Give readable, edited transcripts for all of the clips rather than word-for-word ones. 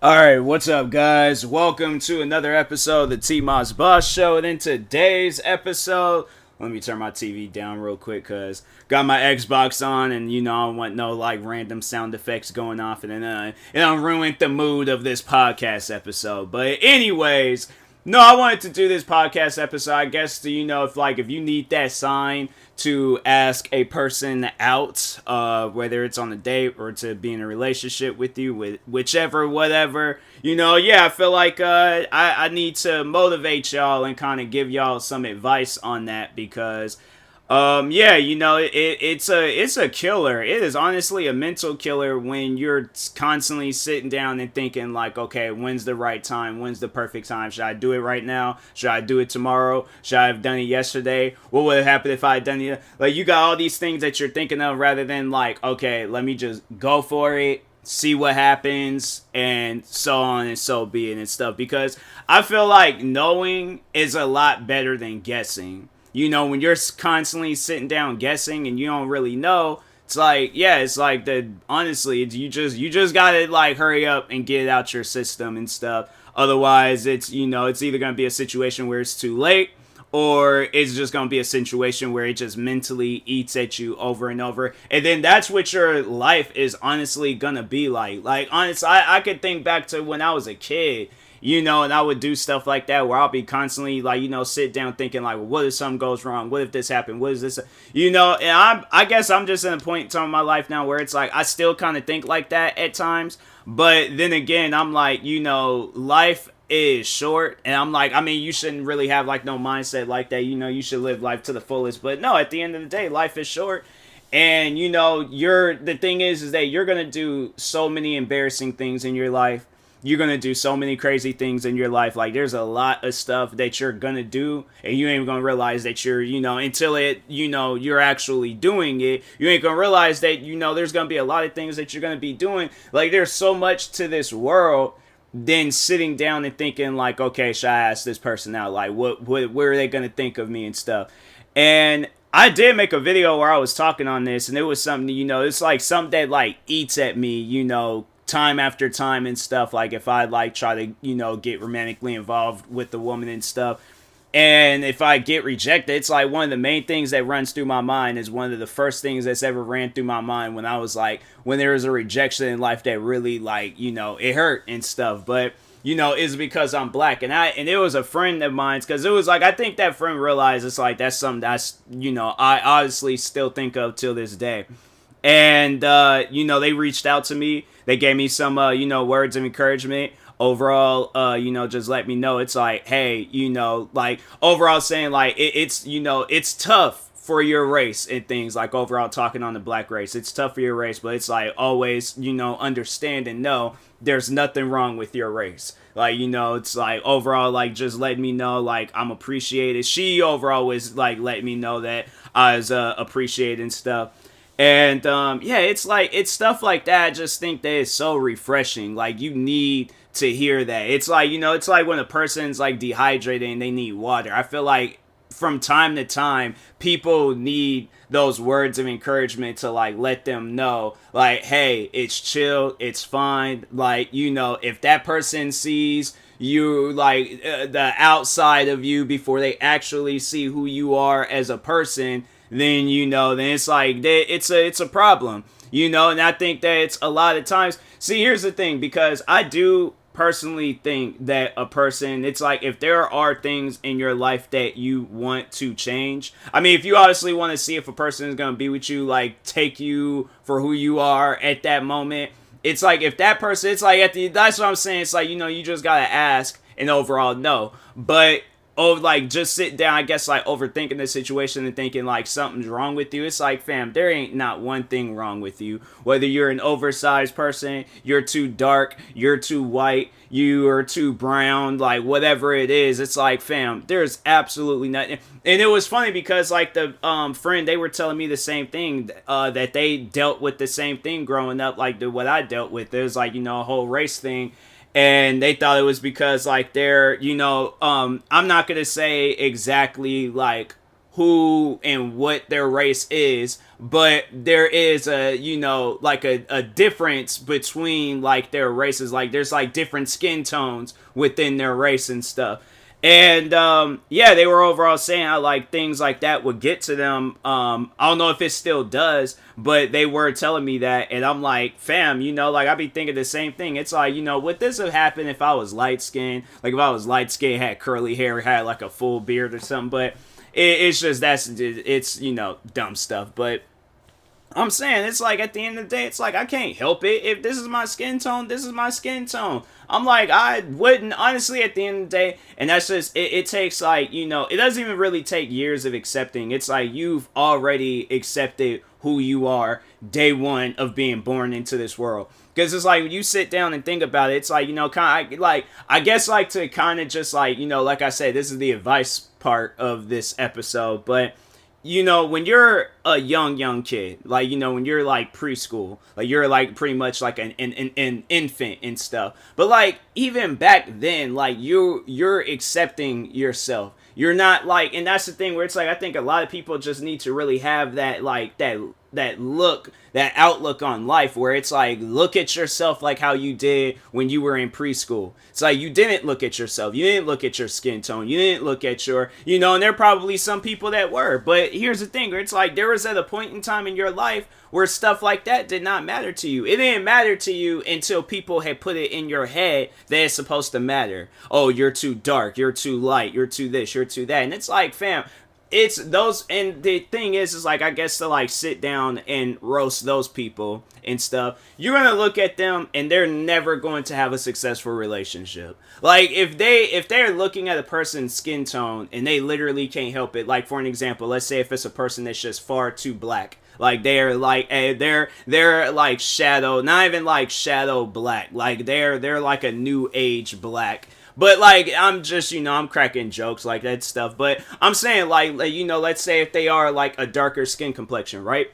Alright, what's up, guys? Welcome to another episode of the TMossBoss Show. And in today's episode, let me turn my TV down real quick because got my Xbox on and I don't want no random sound effects going off and then it'll ruin the mood of this podcast episode. But anyways, no, I wanted to do this podcast episode, I guess, if you need that sign to ask a person out, whether it's on a date or to be in a relationship with you, with whichever, whatever, I feel like I need to motivate y'all and kind of give y'all some advice on that because it's a killer. It is honestly a mental killer when you're constantly sitting down and thinking like, okay, when's the right time? When's the perfect time? Should I do it right now? Should I do it tomorrow? Should I have done it yesterday? What would have happened if I had done it? Like, you got all these things that you're thinking of rather than like, okay, let me just go for it, see what happens, and so on and so be it and stuff. Because I feel like knowing is a lot better than guessing. When you're constantly sitting down guessing and you don't really know, it's like, honestly, you just gotta hurry up and get it out your system and stuff. Otherwise, it's either gonna be a situation where it's too late, or it's just gonna be a situation where it just mentally eats at you over and over. And then that's what your life is honestly gonna be like. Like, honestly, I could think back to when I was a kid, and I would do stuff like that where I'll be constantly sit down thinking like, well, what if something goes wrong? What if this happened? What is this? And I guess I'm just in a point in time in my life now where it's like, I still kind of think like that at times. But then again, I'm like, life is short. And I'm like, I mean, you shouldn't really have no mindset like that. You should live life to the fullest. But no, at the end of the day, life is short. And, the thing is that you're going to do so many embarrassing things in your life. You're going to do so many crazy things in your life. Like, there's a lot of stuff that you're going to do, and you ain't even going to realize that you're, until you're actually doing it, you ain't going to realize that, there's going to be a lot of things that you're going to be doing. Like, there's so much to this world than sitting down and thinking, like, okay, should I ask this person out? Like, what are they going to think of me and stuff? And I did make a video where I was talking on this, and it was something, it's like something that, eats at me, time after time and stuff. Like, if I try to get romantically involved with the woman and stuff, and if I get rejected, it's like one of the main things that runs through my mind is one of the first things that's ever ran through my mind when I was when there was a rejection in life that really it hurt and stuff. But is because I'm black, and it was a friend of mine's, because it was I think that friend realized it's that's something that's I honestly still think of till this day. And, they reached out to me. They gave me some, words of encouragement. Overall, just let me know. It's like, hey, overall saying, it's tough for your race and things. Overall talking on the black race. It's tough for your race, but it's always, understand and know there's nothing wrong with your race. It's overall, just letting me know, I'm appreciated. She overall was, letting me know that I was, appreciated and stuff. And, it's stuff like that. I just think that it's so refreshing. You need to hear that. It's it's like when a person's dehydrated and they need water. I feel like from time to time, people need those words of encouragement to let them know, hey, it's chill, it's fine. If that person sees you the outside of you before they actually see who you are as a person, then then it's a problem, and I think that it's a lot of times. See, here's the thing, because I do personally think that a person, it's if there are things in your life that you want to change. I mean, if you honestly want to see if a person is going to be with you, take you for who you are at that moment, it's if that person, it's that's what I'm saying. It's you just got to ask and overall no. But just sit down, I guess, overthinking the situation and thinking something's wrong with you. It's fam, there ain't not one thing wrong with you. Whether you're an oversized person, you're too dark, you're too white, you are too brown, whatever it is, it's fam, there's absolutely nothing. And it was funny because the friend, they were telling me the same thing, that they dealt with the same thing growing up, what I dealt with. It was a whole race thing. And they thought it was because they're I'm not gonna say exactly who and what their race is, but there is a, like a difference between like their races. Like there's like different skin tones within their race and stuff. And yeah, they were overall saying how like things like that would get to them. I don't know if it still does, but they were telling me that, and I'm like, fam, like I be thinking the same thing. It's like, would this have happened if I was light skinned? Like if I was light skinned, had curly hair, had like a full beard or something. But it's just it's dumb stuff. But I'm saying, it's like at the end of the day, it's like I can't help it. If this is my skin tone, this is my skin tone. I'm like, I wouldn't, honestly, at the end of the day, and that's just, it takes like, it doesn't even really take years of accepting. It's like you've already accepted who you are day one of being born into this world. Because it's like when you sit down and think about it, it's like, kind of like, I guess like to kind of just like, like I said, this is the advice part of this episode, but when you're a young kid, like, when you're like preschool, like you're like pretty much like an infant and stuff. But like even back then, like you're accepting yourself. You're not like, and that's the thing where it's like, I think a lot of people just need to really have that, like that outlook on life where it's like, look at yourself like how you did when you were in preschool. It's like you didn't look at yourself. You didn't look at your skin tone. You didn't look at your, and there are probably some people that were. But here's the thing where it's like there was at a point in time in your life where stuff like that did not matter to you. It didn't matter to you until people had put it in your head that it's supposed to matter. Oh, you're too dark. You're too light. You're too this. You're too that. And it's like, fam, it's those, and the thing is like, I guess to like sit down and roast those people and stuff, you're gonna look at them and they're never going to have a successful relationship. Like if they're looking at a person's skin tone and they literally can't help it, like for an example, let's say if it's a person that's just far too black, like they're like they're like shadow, not even like shadow black, like they're like a new age black. But like, I'm just, I'm cracking jokes like that stuff. But I'm saying like, let's say if they are like a darker skin complexion, right?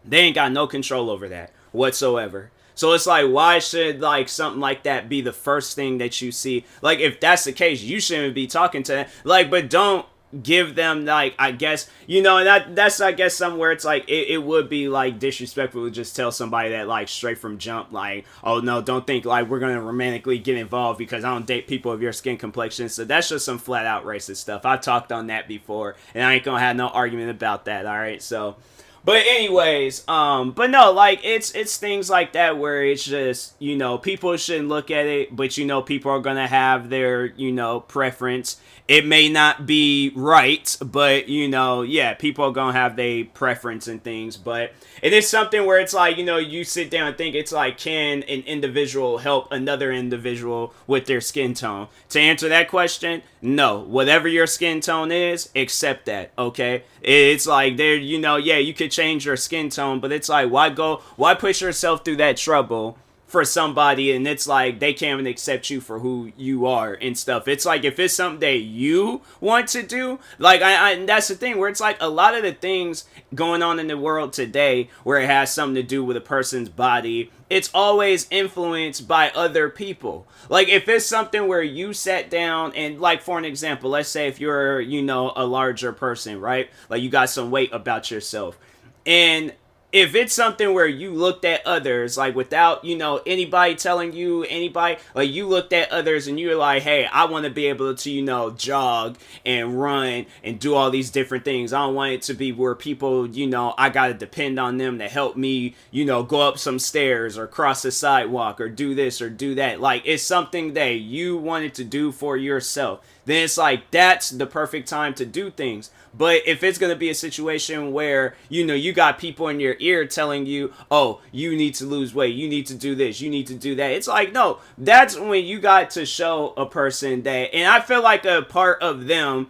They ain't got no control over that whatsoever. So it's like, why should like something like that be the first thing that you see? Like, if that's the case, you shouldn't be talking to them. Like, but don't give them like, I guess, that's I guess somewhere it's like it would be like disrespectful to just tell somebody that like straight from jump, like, oh no, don't think like we're gonna romantically get involved because I don't date people of your skin complexion. So that's just some flat out racist stuff. I talked on that before and I ain't gonna have no argument about that. All right, so but anyways, but no, like it's things like that where it's just, people shouldn't look at it, but people are gonna have their, preference. It may not be right, but yeah, people are gonna have their preference and things. But it is something where it's like, you sit down and think, it's like, can an individual help another individual with their skin tone? To answer that question, no. Whatever your skin tone is, accept that, okay? It's like, yeah, you could change your skin tone, but it's like, why push yourself through that trouble for somebody, and it's like they can't even accept you for who you are and stuff. It's like, if it's something that you want to do, like and that's the thing where it's like a lot of the things going on in the world today where it has something to do with a person's body, it's always influenced by other people. Like if it's something where you sat down and, like for an example, let's say if you're a larger person, right, like you got some weight about yourself, and if it's something where you looked at others, like without, anybody telling you, like you looked at others and you're like, hey, I want to be able to, jog and run and do all these different things. I don't want it to be where people, I got to depend on them to help me, go up some stairs or cross a sidewalk or do this or do that. Like it's something that you wanted to do for yourself. Then it's like, that's the perfect time to do things. But if it's going to be a situation where, you got people in your ear telling you, oh, you need to lose weight, you need to do this, you need to do that. It's like, no, that's when you got to show a person that, and I feel like a part of them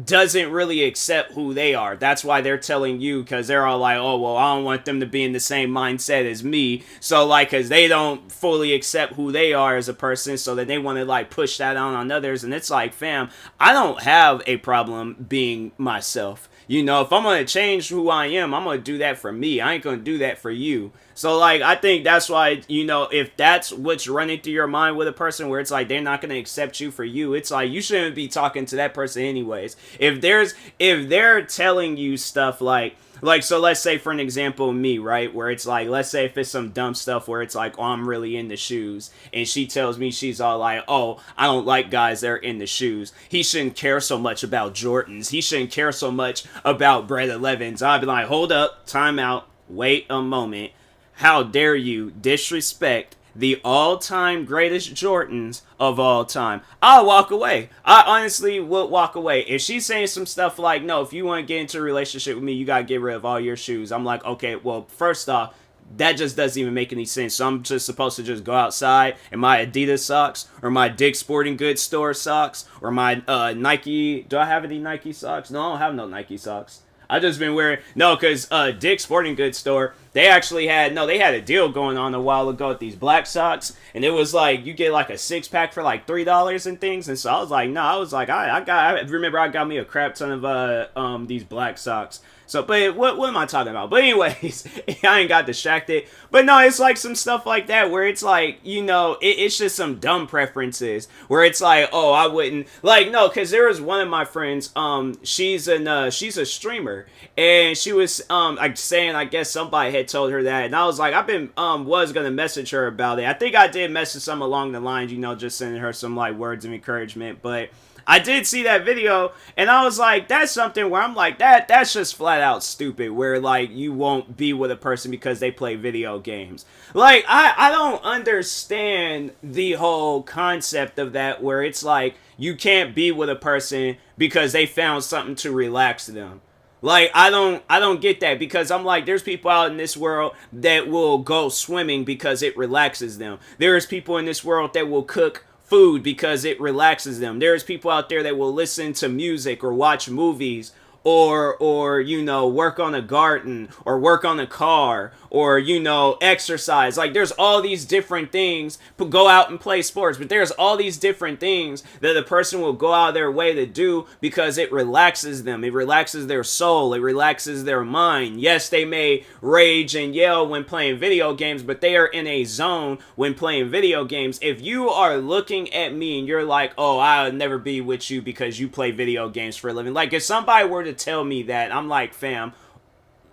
doesn't really accept who they are. That's why they're telling you, because they're all like, oh, well, I don't want them to be in the same mindset as me. So, like, because they don't fully accept who they are as a person, so that they want to, like, push that on others. And it's like, fam, I don't have a problem being myself. You know, if I'm gonna change who I am, I'm gonna do that for me. I ain't gonna do that for you. So like, I think that's why, you know, if that's what's running through your mind with a person where it's like they're not gonna accept you for you, it's like you shouldn't be talking to that person anyways. If they're telling you stuff like, so let's say for an example, me, right, where it's like, let's say if it's some dumb stuff where it's like, oh, I'm really into shoes, and she tells me, she's all like, oh, I don't like guys that are into shoes. He shouldn't care so much about Jordans. He shouldn't care so much about Bread 11s. I'd be like, hold up, time out, wait a moment. How dare you disrespect the all-time greatest Jordans of all time? I'll walk away. I honestly would walk away. If she's saying some stuff like, no, if you want to get into a relationship with me, you got to get rid of all your shoes. I'm like, okay, well, first off, that just doesn't even make any sense. So I'm just supposed to just go outside in my Adidas socks or my Dick's Sporting Goods store socks or my Nike. Do I have any Nike socks? No, I don't have no Nike socks. I just been wearing, no, because Dick's Sporting Goods store, they actually had, no, they had a deal going on a while ago with these black socks, and it was like, you get like a 6-pack for like $3 and things, and so I was like, no, I was like, I remember I got me a crap ton of these black socks. So, but what am I talking about? But anyways, I ain't got distracted. But no, it's like some stuff like that where it's like, you know, it's just some dumb preferences where it's like, oh, I wouldn't, like, no, because there was one of my friends, she's a streamer, and she was like saying, I guess somebody had told her that, and I was like, I've been was gonna message her about it. I think I did message some along the lines, you know, just sending her some like words of encouragement, but I did see that video, and I was like, that's something where I'm like, that's just flat out stupid, where, like, you won't be with a person because they play video games. Like, I don't understand the whole concept of that, where it's like, you can't be with a person because they found something to relax them. Like, I don't get that, because I'm like, there's people out in this world that will go swimming because it relaxes them. There's people in this world that will cook food because it relaxes them. There's people out there that will listen to music or watch movies or you know, work on a garden or work on a car or, you know, exercise. Like, there's all these different things. Go out and play sports, but there's all these different things that a person will go out of their way to do because it relaxes them. It relaxes their soul. It relaxes their mind. Yes, they may rage and yell when playing video games, but they are in a zone when playing video games. If you are looking at me and you're like, oh, I'll never be with you because you play video games for a living. Like, if somebody were to tell me that, I'm like, fam,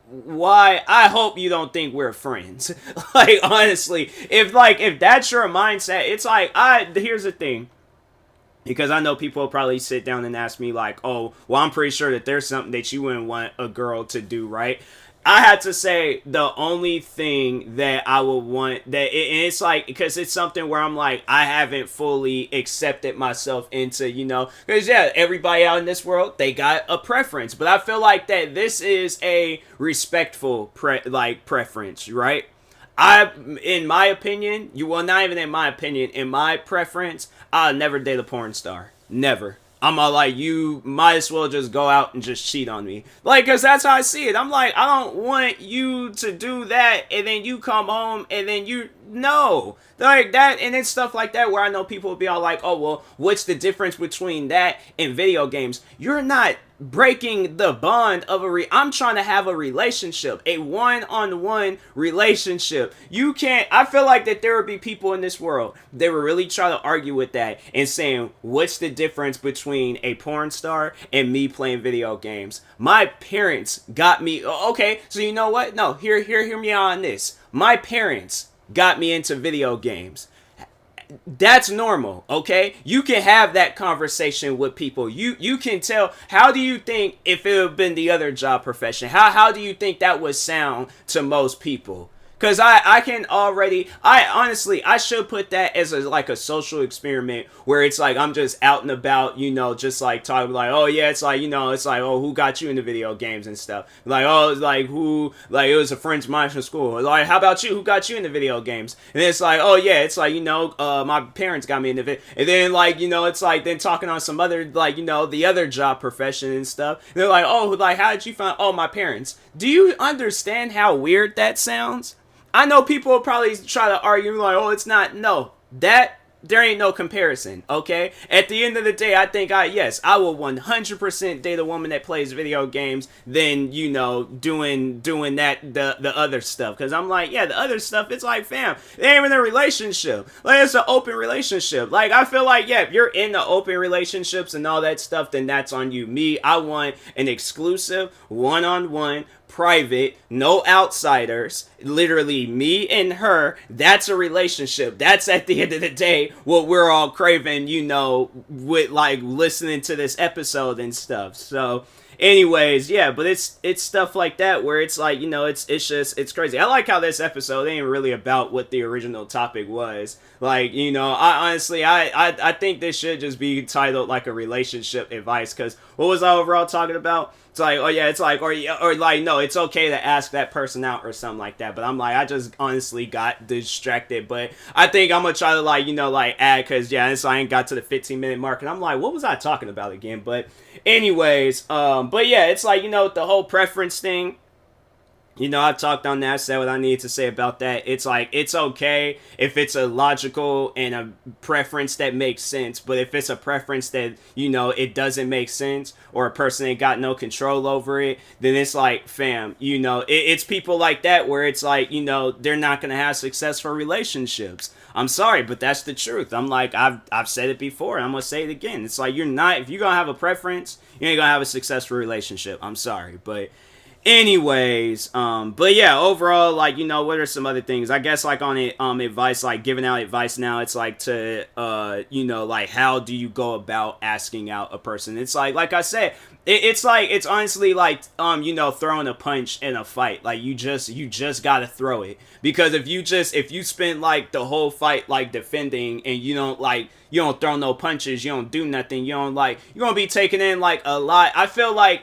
why? I hope you don't think we're friends. Like, honestly, if that's your mindset, it's like, here's the thing, because I know people will probably sit down and ask me like, oh, well, I'm pretty sure that there's something that you wouldn't want a girl to do, right? I had to say the only thing that I would want that it's like, because it's something where I'm like, I haven't fully accepted myself into, you know, because yeah, everybody out in this world, they got a preference, but I feel like that this is a respectful preference, right? In my opinion, not even in my opinion, in my preference, I'll never date a porn star. Never. I'm all like, you might as well just go out and just cheat on me. Like, because that's how I see it. I'm like, I don't want you to do that, and then you come home, and then no. Like, that, and it's stuff like that where I know people will be all like, oh, well, what's the difference between that and video games? You're not breaking the bond of I'm trying to have a relationship, a one-on-one relationship. You can't, I feel like that there would be people in this world that would really try to argue with that and saying, what's the difference between a porn star and me playing video games? My parents got me, okay, so you know what? No, hear me out on this. My parents got me into video games. That's normal, okay? You can have that conversation with people. You can tell. How do you think if it had been the other job profession? How do you think that would sound to most people? Because I can already, honestly, I should put that as like a social experiment where it's like I'm just out and about, you know, just like talking like, oh yeah, it's like, you know, it's like, oh, who got you into video games and stuff? Like, oh, it's like who, like it was a friend of mine from school. Like, how about you? Who got you into video games? And it's like, oh yeah, it's like, you know, my parents got me into it. And then like, you know, it's like then talking on some other, like, you know, the other job profession and stuff. And they're like, oh, like, how did you find, oh, my parents. Do you understand how weird that sounds? I know people will probably try to argue like, oh, it's not. No, that there ain't no comparison, okay? At the end of the day, I think I will 100% date a woman that plays video games than, you know, doing that, the other stuff. Because I'm like, yeah, the other stuff, it's like, fam, they ain't in a relationship. Like, it's an open relationship. Like, I feel like, yeah, if you're in the open relationships and all that stuff, then that's on you. Me, I want an exclusive, one-on-one, private, no outsiders, literally me and her. That's a relationship. That's, at the end of the day, what we're all craving, you know, with like listening to this episode and stuff. So anyways, yeah, but it's stuff like that where it's like, you know, it's crazy. I like how this episode ain't really about what the original topic was. Like, you know, I honestly, I think this should just be titled like a relationship advice, because what was I overall talking about? It's like, oh yeah, it's like, or like, no, it's okay to ask that person out or something like that. But I'm like, I just honestly got distracted. But I think I'm gonna try to, like, you know, like add, because yeah, so I ain't got to the 15-minute mark, and I'm like, what was I talking about again? But anyways, but yeah, it's like, you know, the whole preference thing. You know, I've talked on that, said what I need to say about that. It's like, it's okay if it's a logical and a preference that makes sense. But if it's a preference that, you know, it doesn't make sense, or a person ain't got no control over it, then it's like, fam, you know, it's people like that where it's like, you know, they're not going to have successful relationships. I'm sorry, but that's the truth. I'm like, I've said it before, and I'm going to say it again. It's like, if you're going to have a preference, you ain't going to have a successful relationship. I'm sorry, but anyways, but yeah, overall, like, you know, what are some other things? I guess, like, on it, advice, like, giving out advice now, it's like to, you know, like, how do you go about asking out a person? It's like I said, it's like, it's honestly like, you know, throwing a punch in a fight. Like, you just gotta throw it. Because if you spend, like, the whole fight, like, defending, and you don't throw no punches, you don't do nothing, you're gonna be taking in, like, a lot. I feel like,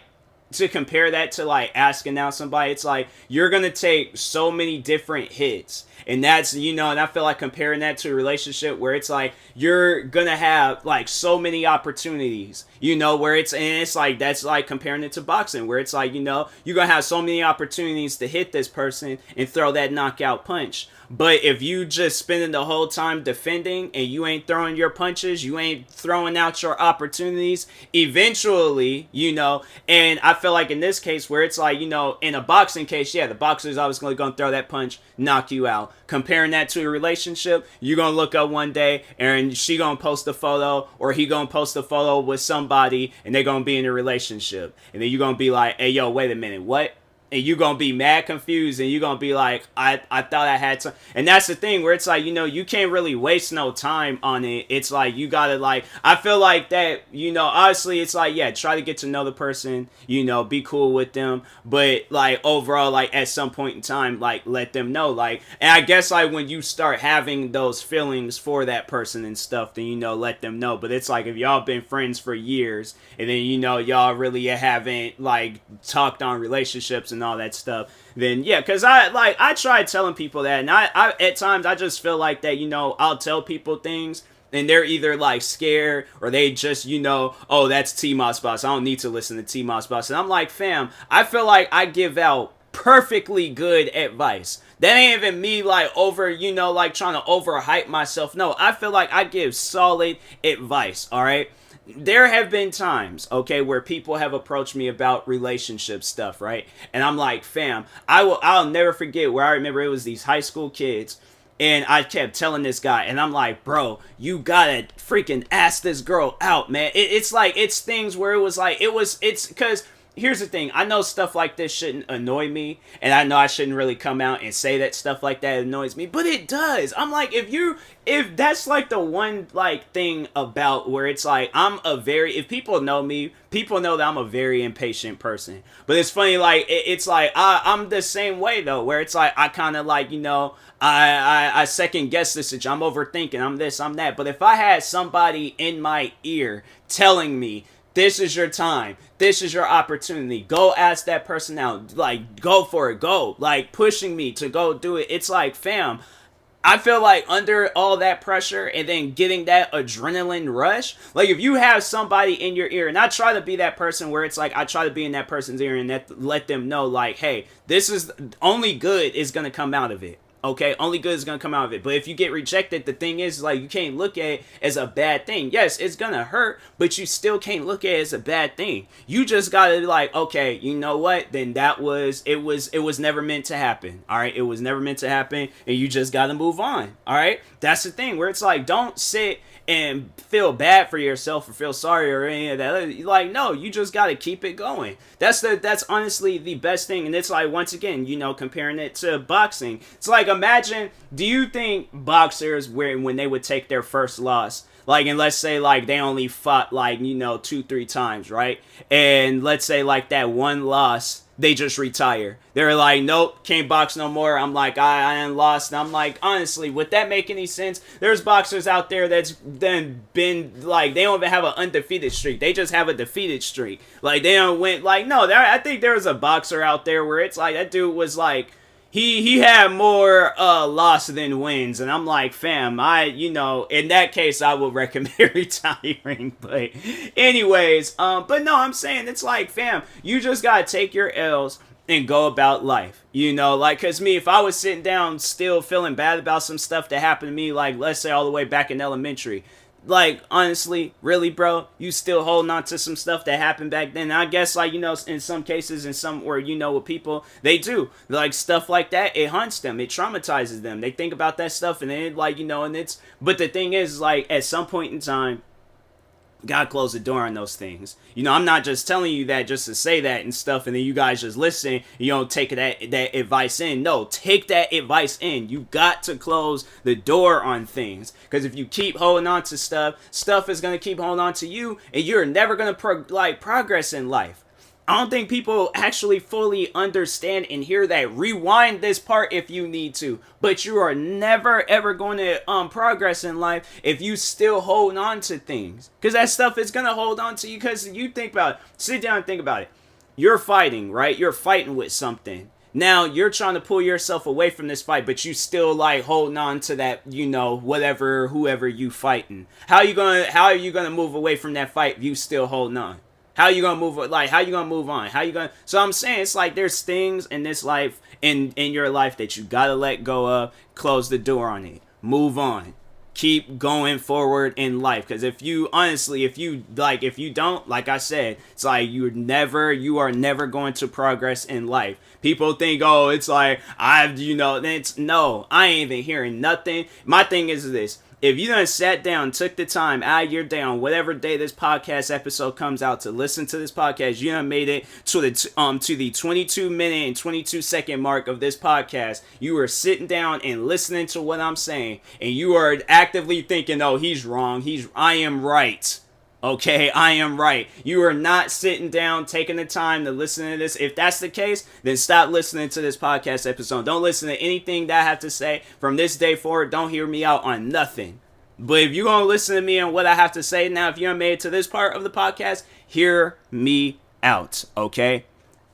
to compare that to, like, asking out somebody, it's like, you're gonna take so many different hits. And that's, you know, and I feel like comparing that to a relationship where it's like, you're gonna have, like, so many opportunities, you know, where it's like, that's like comparing it to boxing, where it's like, you know, you're gonna have so many opportunities to hit this person and throw that knockout punch. But if you just spending the whole time defending and you ain't throwing your punches, you ain't throwing out your opportunities, eventually, you know, and I feel like in this case where it's like, you know, in a boxing case, yeah, the boxer's obviously going to throw that punch, knock you out. Comparing that to a relationship, you're going to look up one day and she going to post a photo, or he going to post a photo with somebody, and they're going to be in a relationship. And then you're going to be like, hey, yo, wait a minute, what? And you're going to be mad confused, and you're going to be like, I thought I had some. And that's the thing where it's like, you know, you can't really waste no time on it. It's like, you got to, like, I feel like that, you know, honestly, it's like, yeah, try to get to know the person, you know, be cool with them. But, like, overall, like, at some point in time, like, let them know, like, and I guess, like, when you start having those feelings for that person and stuff, then, you know, let them know. But it's like, if y'all been friends for years, and then, you know, y'all really haven't, like, talked on relationships and all that stuff, then yeah, because I tried telling people that, and I at times I just feel like that, you know, I'll tell people things and they're either like scared, or they just, you know, oh, that's TMossBoss, I don't need to listen to TMossBoss. And I'm like, fam, I feel like I give out perfectly good advice. That ain't even me, like, over, you know, like, trying to overhype myself. No, I feel like I give solid advice, all right? There have been times, okay, where people have approached me about relationship stuff, right? And I'm like, fam, I'll never forget where I remember it was these high school kids, and I kept telling this guy, and I'm like, bro, you gotta freaking ask this girl out, man. It's like, it's things where it was like, it's because, here's the thing, I know stuff like this shouldn't annoy me, and I know I shouldn't really come out and say that stuff like that annoys me, but it does. I'm like, if that's like the one, like, thing about where it's like, if people know me, people know that I'm a very impatient person. But it's funny, like, it's like, I'm the same way, though, where it's like, I kind of, like, you know, I second guess this, I'm overthinking, I'm this, I'm that. But if I had somebody in my ear telling me, this is your time, this is your opportunity, go ask that person out, like, go for it, go, like, pushing me to go do it, it's like, fam, I feel like under all that pressure and then getting that adrenaline rush, like, if you have somebody in your ear, and I try to be that person where it's like, I try to be in that person's ear and let them know, like, hey, this is only good is going to come out of it. Okay, only good is gonna come out of it. But if you get rejected, the thing is, like, you can't look at it as a bad thing. Yes, it's gonna hurt, but you still can't look at it as a bad thing. You just gotta be like, okay, you know what? Then it was never meant to happen. All right, it was never meant to happen, and you just gotta move on. All right, that's the thing where it's like, don't sit and feel bad for yourself or feel sorry or any of that. Like, no, you just gotta keep it going. That's honestly the best thing. And it's like, once again, comparing it to boxing, it's like, imagine, do you think boxers, when they would take their first loss, like, and let's say, like, they only fought, like, 2-3 times, right? And let's say, like, that one loss, they just retire. They're like, nope, can't box no more. I'm like, I lost. And I'm like, honestly, would that make any sense? There's boxers out there that's then been, like, they don't even have an undefeated streak. They just have a defeated streak. Like, they don't win. Like, no, I think there was a boxer out there where it's like, that dude was like, he had more loss than wins, and I'm like, fam, in that case, I would recommend retiring. But anyways, but no, I'm saying, it's like, fam, you just gotta take your L's and go about life, like, cause me, if I was sitting down still feeling bad about some stuff that happened to me, like, let's say all the way back in elementary, like, honestly, really, bro, you still holding on to some stuff that happened back then. And I guess, like, in some cases, in some where, with people, they do, like, stuff like that, it haunts them, it traumatizes them, they think about that stuff, and then, like, and it's, but the thing is, like, at some point in time, God close the door on those things. I'm not just telling you that just to say that and stuff, and then you guys just listen. You don't take that advice in. No, take that advice in. You got to close the door on things, because if you keep holding on to stuff is gonna keep holding on to you, and you're never gonna progress in life. I don't think people actually fully understand and hear that. Rewind this part if you need to, but you are never ever going to progress in life if you still hold on to things, because that stuff is going to hold on to you. Because you think about it, sit down and think about it. You're fighting, right? You're fighting with something. Now you're trying to pull yourself away from this fight, but you still like holding on to that, whoever you fighting. How are you gonna move away from that fight if you still holding on? How you gonna move? Like, how you gonna move on? How you gonna? So I'm saying, it's like, there's things in this life, in your life, that you gotta let go of. Close the door on it. Move on. Keep going forward in life. Because if you don't, like I said, it's like you are never going to progress in life. People think, oh, it's like I ain't even hearing nothing. My thing is this. If you done sat down, took the time out of your day on whatever day this podcast episode comes out to listen to this podcast, you done made it to the 22-minute and 22-second mark of this podcast. You are sitting down and listening to what I'm saying, and you are actively thinking, oh, he's wrong. I am right. Okay, I am right. You are not sitting down, taking the time to listen to this. If that's the case, then stop listening to this podcast episode. Don't listen to anything that I have to say from this day forward. Don't hear me out on nothing. But if you're going to listen to me on what I have to say now, if you haven't made it to this part of the podcast, hear me out, okay?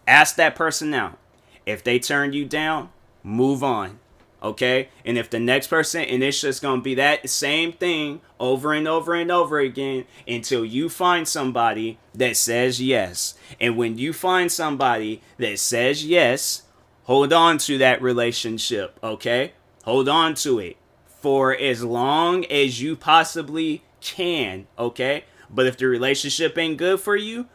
Ask that person out. If they turn you down, move on. Okay, and if the next person, and it's just gonna be that same thing over and over and over again until you find somebody that says yes. And when you find somebody that says yes, hold on to that relationship. Okay, hold on to it for as long as you possibly can. Okay, but if the relationship ain't good for you,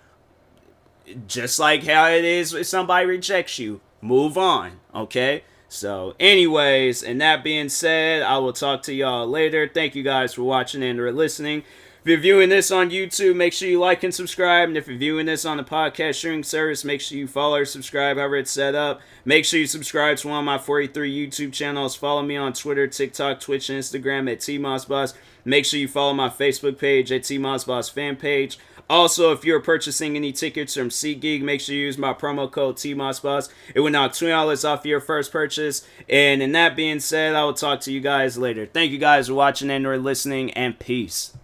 just like how it is if somebody rejects you, move on. Okay. So anyways, and that being said, I will talk to y'all later. Thank you guys for watching and or listening. If you're viewing this on YouTube, make sure you like and subscribe. And if you're viewing this on the podcast streaming service, make sure you follow or subscribe however it's set up. Make sure you subscribe to one of my 43 YouTube channels. Follow me on Twitter, TikTok, Twitch, and Instagram at TMossBoss. Make sure you follow my Facebook page at TMossBoss fan page. Also, if you're purchasing any tickets from SeatGeek, make sure you use my promo code TMossBoss. It will knock $20 off your first purchase. And in that being said, I will talk to you guys later. Thank you guys for watching and or listening, and peace.